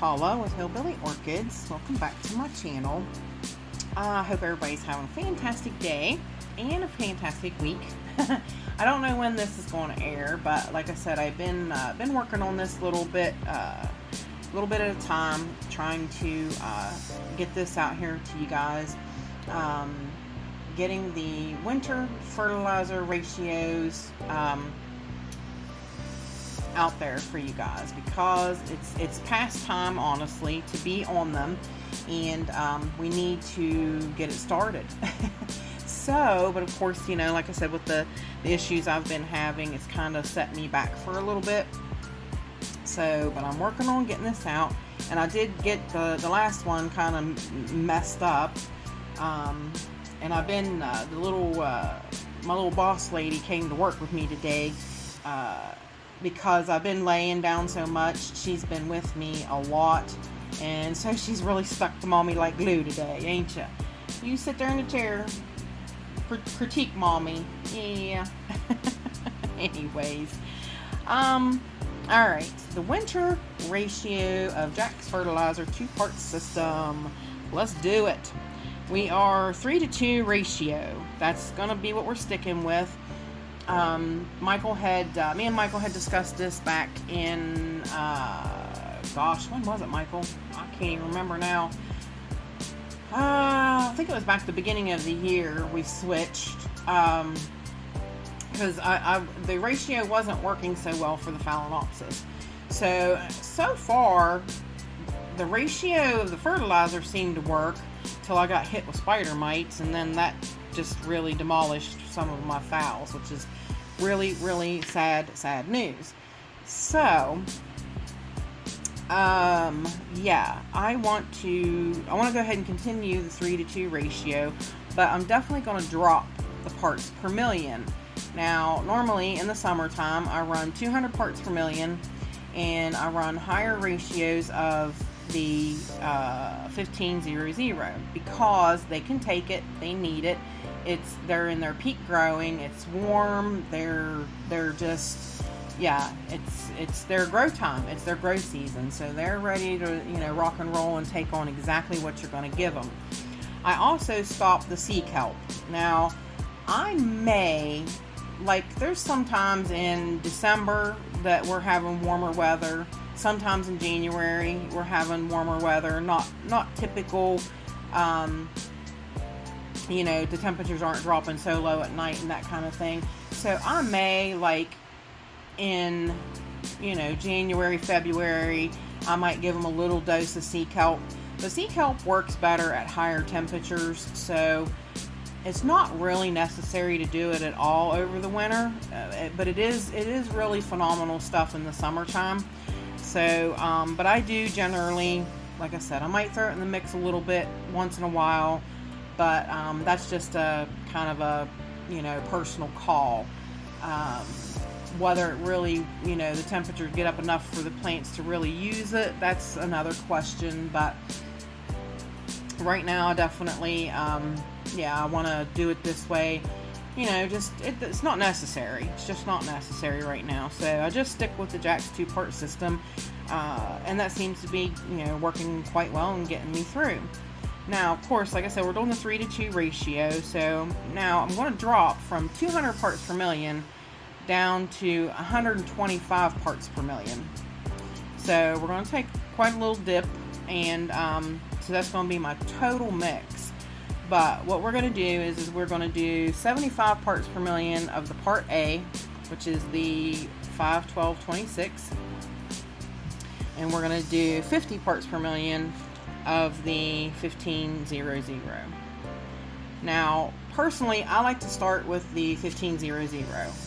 Paula with Hillbilly Orchids. Welcome back to my channel. I hope everybody's having a fantastic day and a fantastic week. I don't know when this is going to air, but like I said, I've been working on this a little bit at a time, trying to get this out here to you guys. Getting the winter fertilizer ratios out there for you guys, because it's past time, honestly, to be on them, and we need to get it started. So, but of course, you know, like I said, with the issues I've been having, it's kind of set me back for a little bit. So, but I'm working on getting this out, and I did get the last one kind of messed up, and I've been my little boss lady came to work with me today, because I've been laying down so much. She's been with me a lot, and so she's really stuck to mommy like glue today, ain't ya? You sit there in the chair, critique mommy. Yeah. Anyways, alright, the winter ratio of Jack's fertilizer 2-part system. Let's do it. We are 3-to-2 ratio. That's gonna be what we're sticking with. Me and Michael had discussed this back in, gosh, when was it, Michael? I can't even remember now. I think it was back at the beginning of the year we switched, because the ratio wasn't working so well for the Phalaenopsis. So far, the ratio of the fertilizer seemed to work till I got hit with spider mites, and then that just really demolished some of my phals, which is really, really sad news. So, yeah, I want to go ahead and continue the 3-to-2 ratio, but I'm definitely going to drop the parts per million. Now, normally in the summertime, I run 200 parts per million, and I run higher ratios of the 1500, because they can take it, they need it. They're in their peak growing, it's warm, they're just, yeah, it's their grow time, it's their grow season, so they're ready to, you know, rock and roll and take on exactly what you're going to give them. I also stopped the sea kelp. Now, I may, like, there's sometimes in December that we're having warmer weather. Sometimes in January we're having warmer weather. Not typical. You know, the temperatures aren't dropping so low at night and that kind of thing. So I may, like, in, you know, January, February, I might give them a little dose of sea kelp. The sea kelp works better at higher temperatures, so it's not really necessary to do it at all over the winter, but it is really phenomenal stuff in the summertime. So, but I do generally, like I said, I might throw it in the mix a little bit once in a while, but that's just a kind of a, you know, personal call. Whether it really, you know, the temperatures get up enough for the plants to really use it, that's another question. But right now, definitely, yeah, I want to do it this way. You know, just it's not necessary. It's just not necessary right now. So I just stick with the Jack's 2-part system, and that seems to be, you know, working quite well and getting me through. Now, of course, like I said, we're doing the 3-to-2 ratio. So now I'm going to drop from 200 parts per million down to 125 parts per million. So we're going to take quite a little dip, and so that's going to be my total mix. But what we're going to do is we're going to do 75 parts per million of the part A, which is the 5-12-26, and we're going to do 50 parts per million of the 1500. Now, personally, I like to start with the 1500.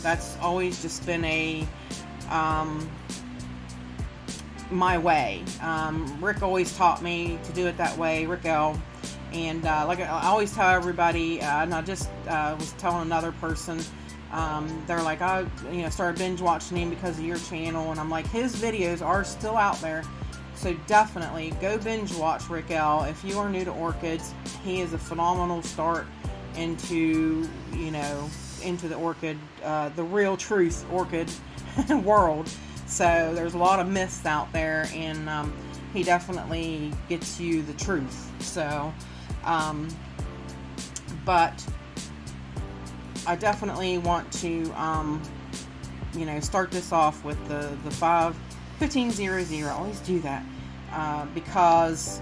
That's always just been my way. Rick always taught me to do it that way, Rick L. And like I always tell everybody, and I just was telling another person, they're like, I started binge watching him because of your channel, and I'm like, his videos are still out there, so definitely go binge watch Rick L. If you are new to orchids, he is a phenomenal start into, you know, into the orchid, the real truth orchid world. So there's a lot of myths out there, and he definitely gets you the truth. So, but I definitely want to, start this off with the 1500. I always do that because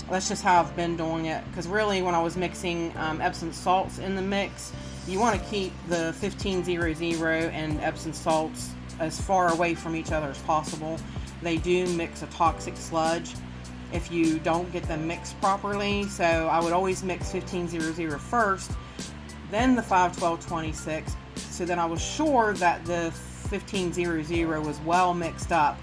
that's just how I've been doing it. Because really, when I was mixing Epsom salts in the mix, you want to keep the 1500 and Epsom salts as far away from each other as possible. They do mix a toxic sludge if you don't get them mixed properly. So I would always mix 1500 first, then the 512-26. So then I was sure that the 1500 was well mixed up,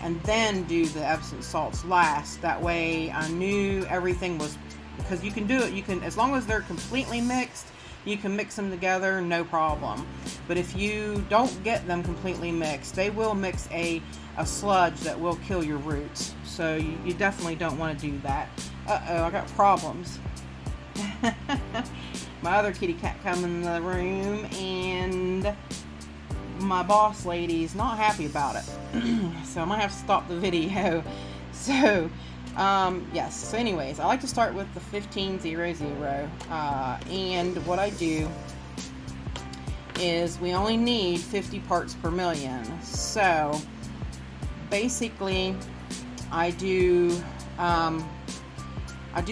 and then do the Epsom salts last. That way I knew everything was, because you can do it, you can, as long as they're completely mixed, you can mix them together, no problem. But if you don't get them completely mixed, they will mix a sludge that will kill your roots. So you definitely don't want to do that. Uh-oh, I got problems. My other kitty cat come in the room, and my boss lady's not happy about it. So I might have to stop the video. So yes, so anyways, I like to start with the 1500, and what I do is we only need 50 parts per million. So basically I do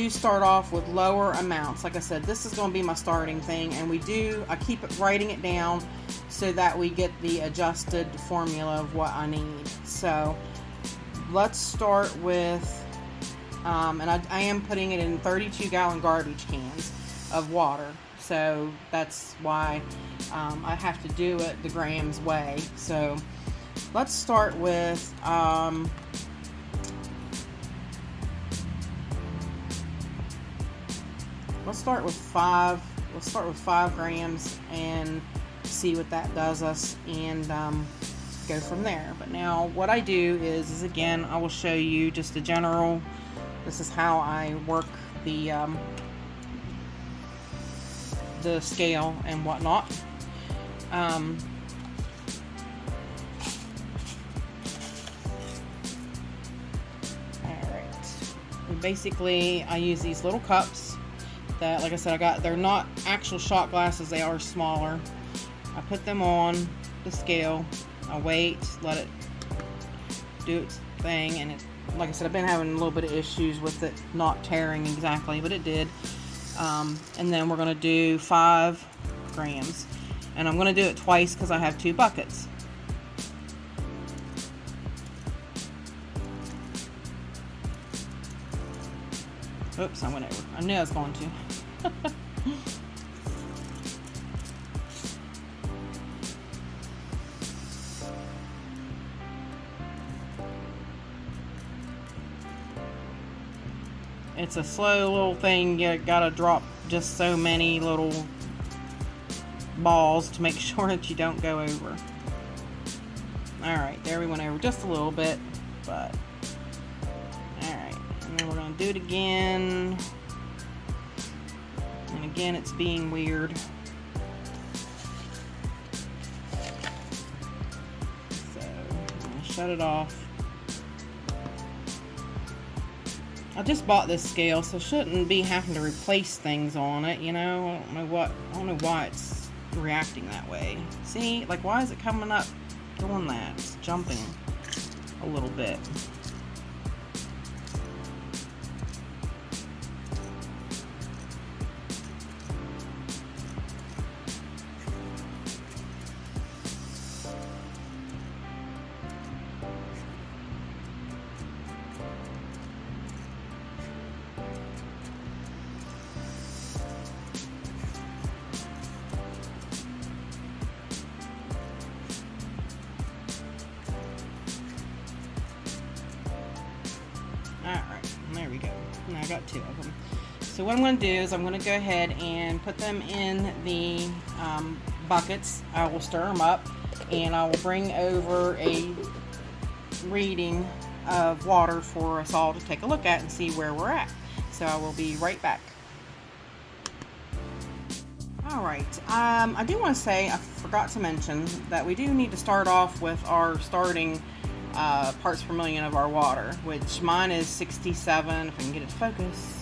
start off with lower amounts. Like I said, this is going to be my starting thing, and I keep writing it down so that we get the adjusted formula of what I need. So let's start with, and I am putting it in 32-gallon garbage cans of water. So that's why I have to do it the grams way. So let's start with let's start with 5 grams and see what that does us, and go from there. But now what I do is again, I will show you just a general, this is how I work the scale and whatnot. Basically, I use these little cups that, like I said, they're not actual shot glasses, they are smaller. I put them on the scale, I wait, let it do its thing, and like I said, I've been having a little bit of issues with it not tearing exactly, but it did. And then we're going to do 5 grams, and I'm going to do it twice because I have 2 buckets. Oops, I went over. I knew I was going to. It's a slow little thing. You gotta drop just so many little balls to make sure that you don't go over. Alright, there we went over just a little bit, but alright, and then we're gonna do it again. And again, it's being weird. So I'm gonna shut it off. I just bought this scale, so shouldn't be having to replace things on it, you know. I don't know why it's reacting that way. See, like, why is it coming up doing that? It's jumping a little bit. Alright, there we go. Now I got 2 of them. So what I'm going to do is I'm going to go ahead and put them in the buckets. I will stir them up, and I will bring over a reading of water for us all to take a look at and see where we're at. So I will be right back. Alright, I do want to say, I forgot to mention that we do need to start off with our starting parts per million of our water, which mine is 67, if I can get it to focus.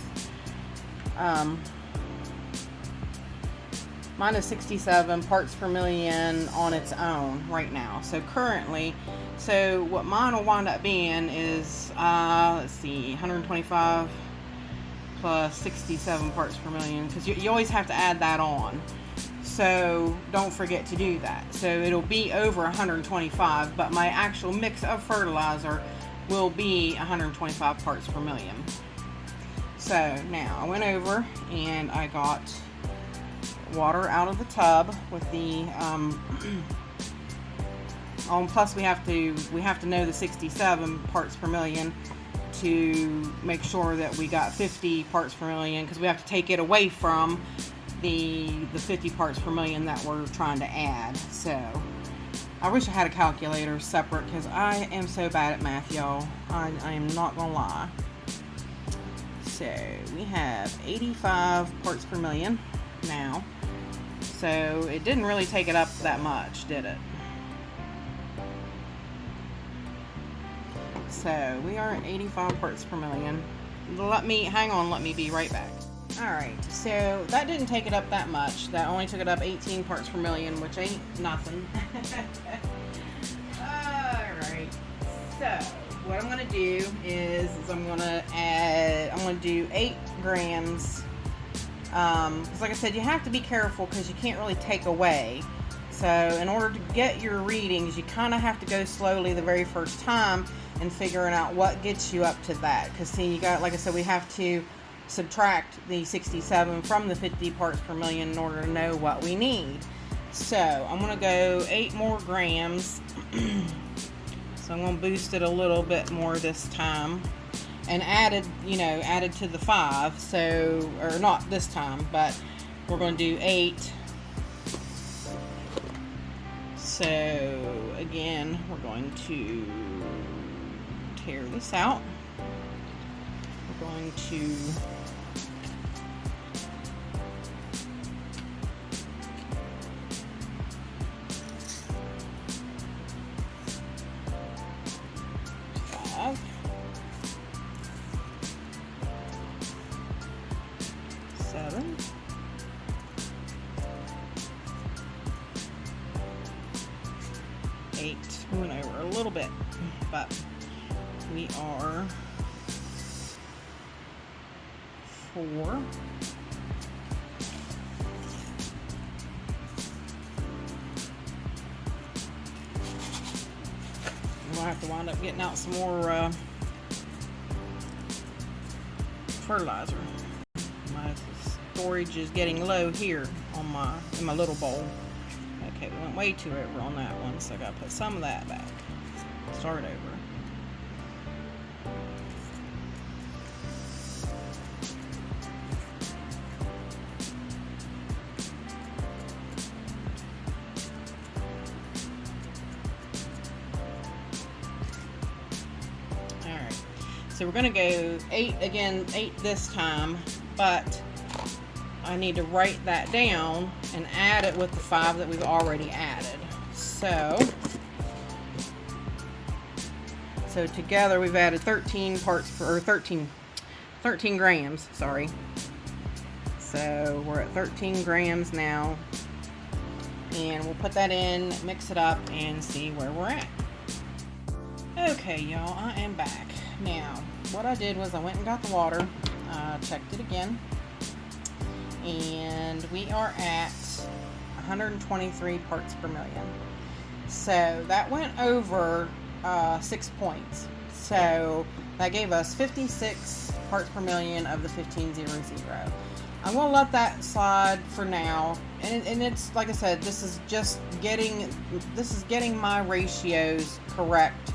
Mine is 67 parts per million on its own right now. So currently, so what mine will wind up being is, let's see, 125 plus 67 parts per million, because you always have to add that on. So don't forget to do that. So it'll be over 125, but my actual mix of fertilizer will be 125 parts per million. So now I went over and I got water out of the tub with the plus we have to know the 67 parts per million to make sure that we got 50 parts per million, because we have to take it away from the 50 parts per million that we're trying to add. So I wish I had a calculator separate, because I am so bad at math, y'all. I am not gonna lie. So we have 85 parts per million now. So it didn't really take it up that much, did it? So we are at 85 parts per million. Let me be right back. Alright, so that didn't take it up that much. That only took it up 18 parts per million, which ain't nothing. Alright, so what I'm going to do is I'm going to do 8 grams. Because like I said, you have to be careful because you can't really take away. So in order to get your readings, you kind of have to go slowly the very first time and figuring out what gets you up to that. Because see, you got, like I said, we have to subtract the 67 from the 50 parts per million in order to know what we need. So I'm going to go 8 more grams. So I'm going to boost it a little bit more this time. And added to the 5. So, or not this time, but we're going to do 8. So again, we're going to tear this out. We're going to we went over a little bit, but we are 4. We'll have to wind up getting out some more fertilizer. My storage is getting low here on in my little bowl. Okay, we went way too over on that one, so I gotta put some of that back. Start over. Alright, so we're gonna go 8 again, 8 this time, but I need to write that down and add it with the 5 that we've already added. So together we've added 13 grams, sorry. So we're at 13 grams now. And we'll put that in, mix it up, and see where we're at. Okay, y'all, I am back. Now, what I did was I went and got the water, checked it again. And we are at 123 parts per million. So that went over 6 points. So that gave us 56 parts per million of the 1500. I'm going to let that slide for now. And it's, like I said, this is getting my ratios correct,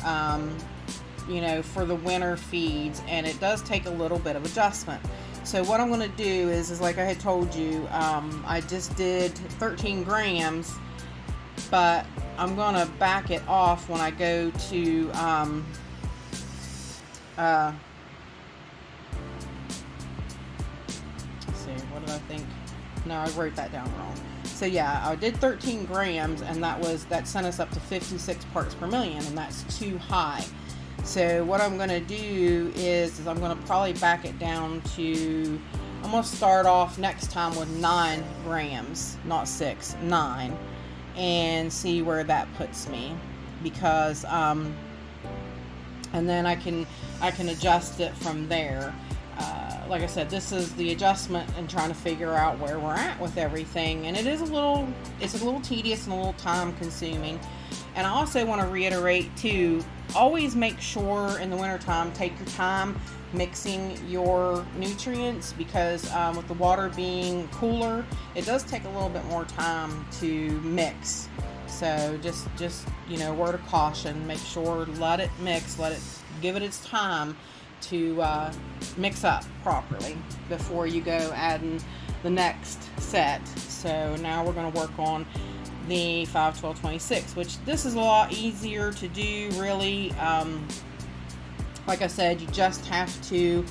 for the winter feeds. And it does take a little bit of adjustment. So what I'm going to do is like I had told you, I just did 13 grams, but I'm going to back it off when I go to, let's see, what did I think? No, I wrote that down wrong. So yeah, I did 13 grams, and that sent us up to 56 parts per million, and that's too high. So what I'm going to do is I'm going to probably back it down to, I'm going to start off next time with 9 grams, not 6, 9, and see where that puts me, because and then I can adjust it from there. Like I said, this is the adjustment and trying to figure out where we're at with everything, and it's a little tedious and a little time consuming. And I also want to reiterate too, always make sure in the wintertime, take your time mixing your nutrients, because with the water being cooler, it does take a little bit more time to mix. So just word of caution, make sure, let it mix, give it its time to mix up properly before you go adding the next set. So now we're going to work on the 5, 12, 26, which this is a lot easier to do, really. Like I said, you just have to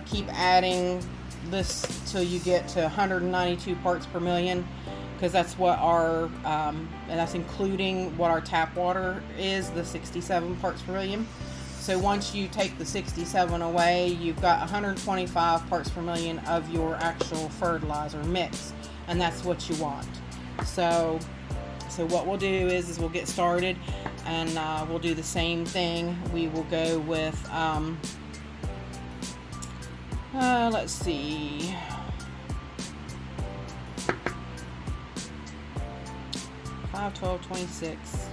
keep adding this till you get to 192 parts per million, because that's what our and that's including what our tap water is, the 67 parts per million. So once you take the 67 away, you've got 125 parts per million of your actual fertilizer mix, and that's what you want. So what we'll do is we'll get started, and we'll do the same thing. We will go with let's see, 5, 12, 26.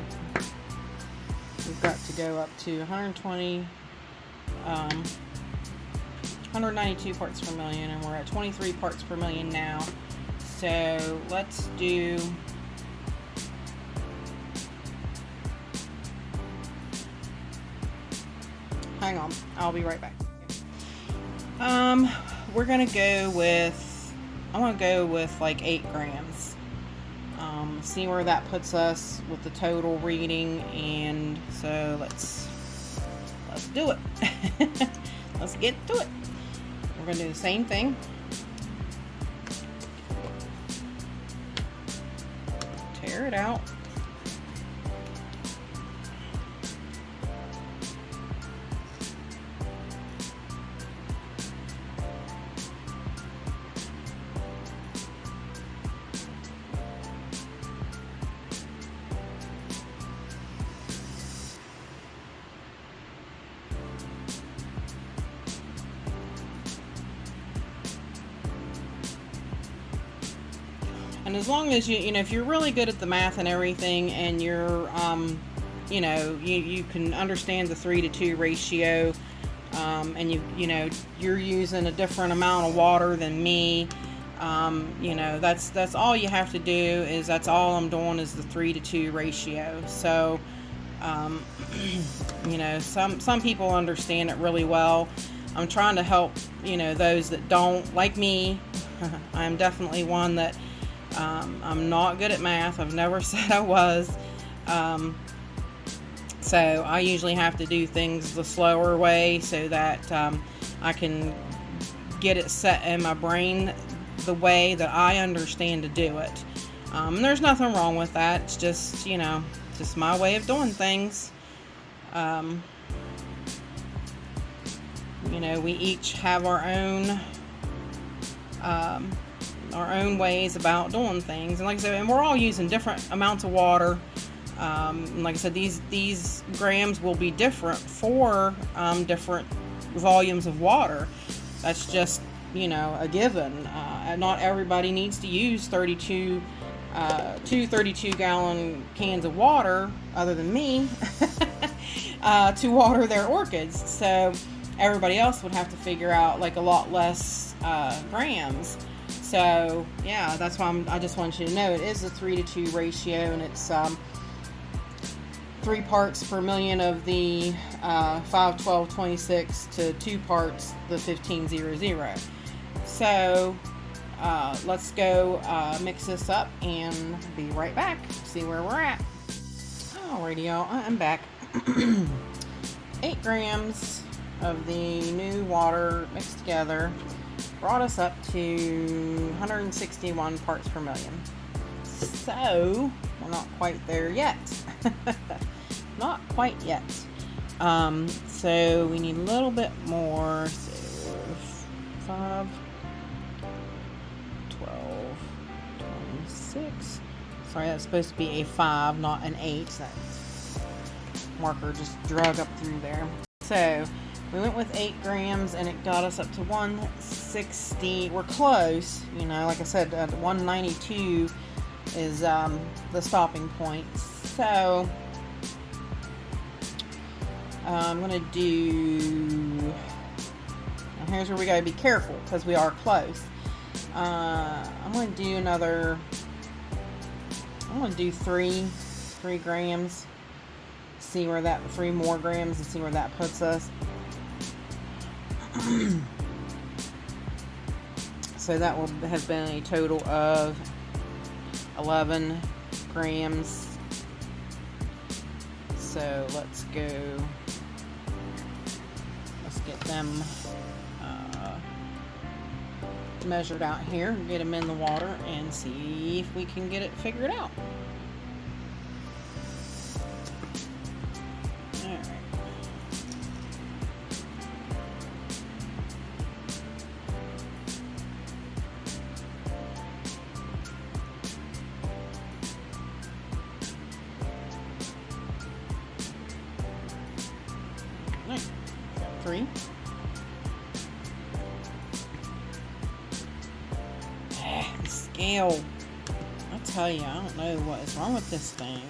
We've got to go up to 192 parts per million, and we're at 23 parts per million now. So let's do, hang on, I'll be right back. We're gonna go with, I want to go with like 8 grams. See where that puts us with the total reading, and so let's do it. Let's get to it. We're gonna do the same thing. Tear it out. And as long as you know, if you're really good at the math and everything, and you're, you can understand the 3-to-2 ratio, and you're using a different amount of water than me, that's all you have to do. Is that's all I'm doing is the 3-to-2 ratio. So, some people understand it really well. I'm trying to help, those that don't, like me. I'm definitely one that. I'm not good at math. I've never said I was. So I usually have to do things the slower way, so that I can get it set in my brain the way that I understand to do it. And there's nothing wrong with that. It's just, just my way of doing things. We each have our own ways about doing things, and like I said, and we're all using different amounts of water. And like I said, these grams will be different for different volumes of water. That's just a given. Not everybody needs to use 32 gallon cans of water, other than me, to water their orchids. So everybody else would have to figure out like a lot less grams. So yeah, that's why I just want you to know it is a 3-to-2 ratio, and it's 3 parts per million of the 5, 12, 26 to 2 parts the 1500. So let's go mix this up and be right back. See where we're at. Alrighty, y'all, I'm back. 8 grams of the new water mixed together. brought us up to 161 parts per million. So we're not quite there yet. Not quite yet. So we need a little bit more. So 5, 12, 26. Sorry, that's supposed to be a 5, not an 8. That marker just drug up through there. So we went with 8 grams and it got us up to 160. We're close, you know, like I said, 192 is the stopping point. So I'm gonna do, and here's where we gotta be careful because we are close. I'm gonna do another, I'm gonna do 3 grams, see where that, 3 more grams and see where that puts us. So that will have been a total of 11 grams. So let's go, let's get them measured out here, get them in the water and see if we can get it figured out. Alright, got 3. The scale. I tell you, I don't know what is wrong with this thing.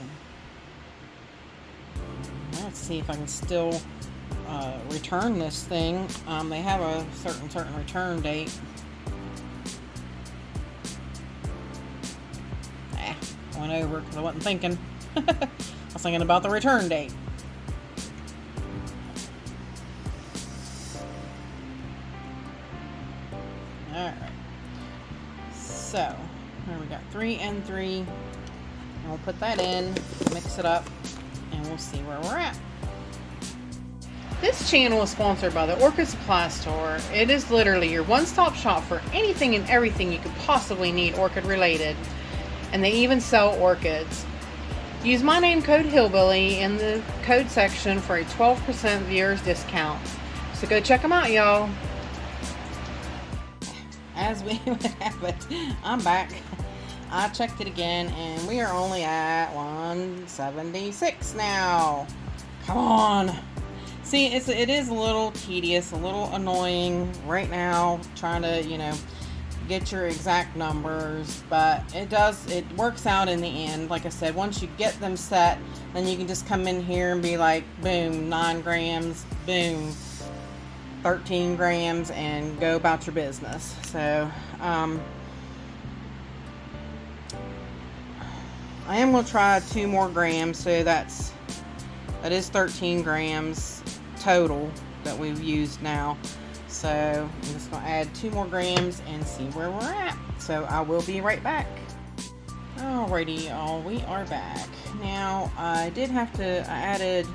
Let's see if I can still return this thing. They have a certain return date. I went over because I wasn't thinking. I was thinking about the return date. Alright. So, here we got 3 and 3. And we'll put that in, mix it up, and we'll see where we're at. This channel is sponsored by the Orchid Supply Store. It is literally your one-stop shop for anything and everything you could possibly need orchid related. And they even sell orchids. Use my name code Hillbilly in the code section for a 12% viewers discount. So go check them out, y'all. As we would have it, I'm back. I checked it again and we are only at 176 now. Come on. See, it is a little tedious, a little annoying right now trying to, you know, get your exact numbers, but it works out in the end. Like I said, once you get them set, then you can just come in here and be like, boom, 9 grams, boom, 13 grams, and go about your business. So I am going to try 2 more grams, so that is 13 grams total that we've used now. So I'm just going to add 2 more grams and see where we're at. So I will be right back. Alrighty, y'all, we are back. Now I added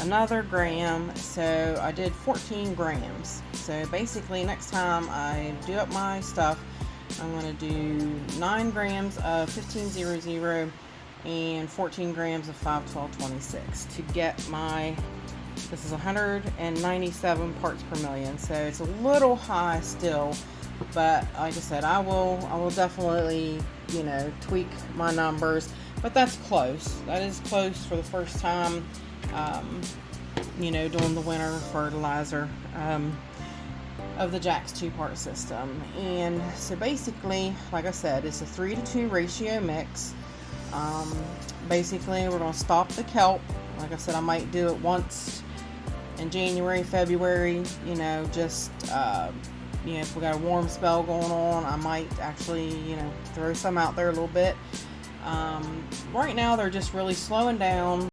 another gram, so I did 14 grams. So basically next time I do up my stuff, I'm going to do 9 grams of 1500 and 14 grams of 51226 to get my, this is 197 parts per million. So it's a little high still, but like I said, I will definitely, you know, tweak my numbers, but that's close. That is close for the first time, you know, doing the winter fertilizer of the Jack's 2-part system. And so basically, like I said, it's a 3-to-2 ratio mix. Basically, we're going to stop the kelp. Like I said, I might do it once in January, February, you know, just, you know, if we got a warm spell going on, I might actually, you know, throw some out there a little bit. Right now, they're just really slowing down.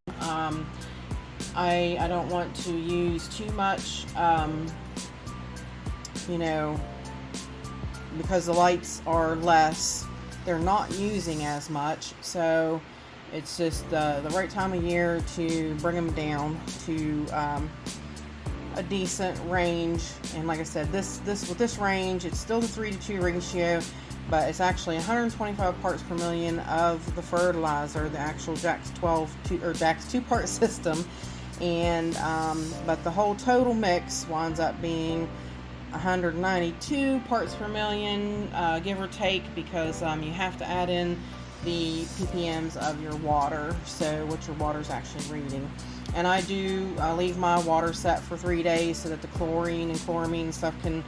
I don't want to use too much, you know, because the lights are less, they're not using as much, so it's just the right time of year to bring them down to a decent range. And like I said, this with this range, it's still the 3-to-2 ratio, but it's actually 125 parts per million of the fertilizer, the actual Jack's 2-part system. And but the whole total mix winds up being 192 parts per million, give or take, because you have to add in the ppms of your water, so what your water is actually reading. And I do leave my water set for 3 days so that the chlorine and chloramine stuff can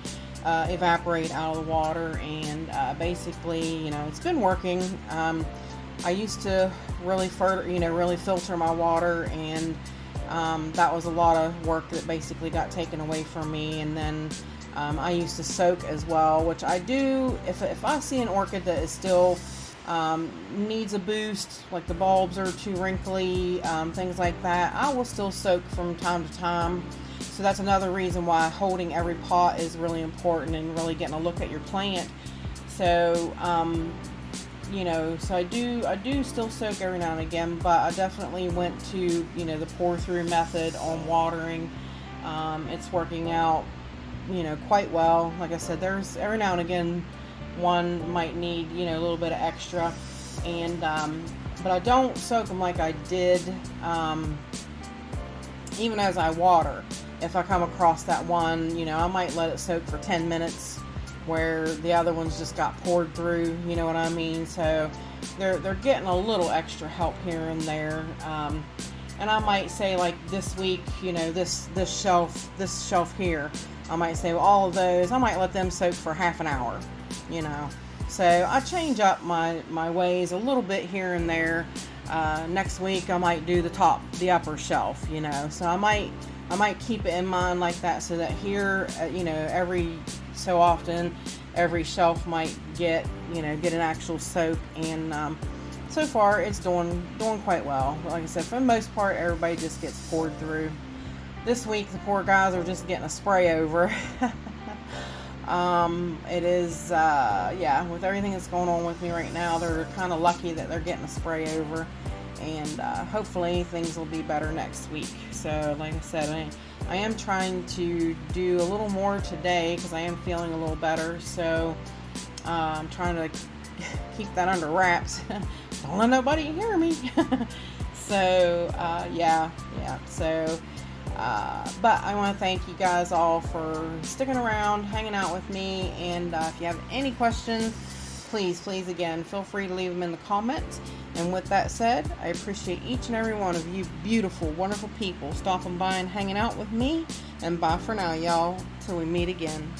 evaporate out of the water. And basically, it's been working. I used to really filter my water, and that was a lot of work that basically got taken away from me. And then I used to soak as well, which I do if I see an orchid that is still needs a boost, like the bulbs are too wrinkly, things like that, I will still soak from time to time. So that's another reason why holding every pot is really important, and really getting a look at your plant. So so I do still soak every now and again, but I definitely went to the pour through method on watering. It's working out quite well. Like I said, there's every now and again one might need a little bit of extra, and but I don't soak them like I did even as I water. If I come across that one, I might let it soak for 10 minutes where the other ones just got poured through, you know what I mean? So they're getting a little extra help here and there. And I might say, like this week, this shelf here, I might say, well, all of those, I might let them soak for half an hour, So I change up my ways a little bit here and there. Next week I might do the upper shelf, So I might keep it in mind like that, so that here, every so often, every shelf might get an actual soak. And so far it's doing quite well. Like I said, for the most part, everybody just gets poured through. This week, the poor guys are just getting a spray over. It is, with everything that's going on with me right now, they're kind of lucky that they're getting a spray over. And hopefully things will be better next week. So like I said, I am trying to do a little more today because I am feeling a little better. So I'm trying to keep that under wraps. Don't let nobody hear me. So So but I want to thank you guys all for sticking around, hanging out with me. And if you have any questions, please again, feel free to leave them in the comments. And with that said, I appreciate each and every one of you beautiful, wonderful people stopping by and hanging out with me. And bye for now, y'all, till we meet again.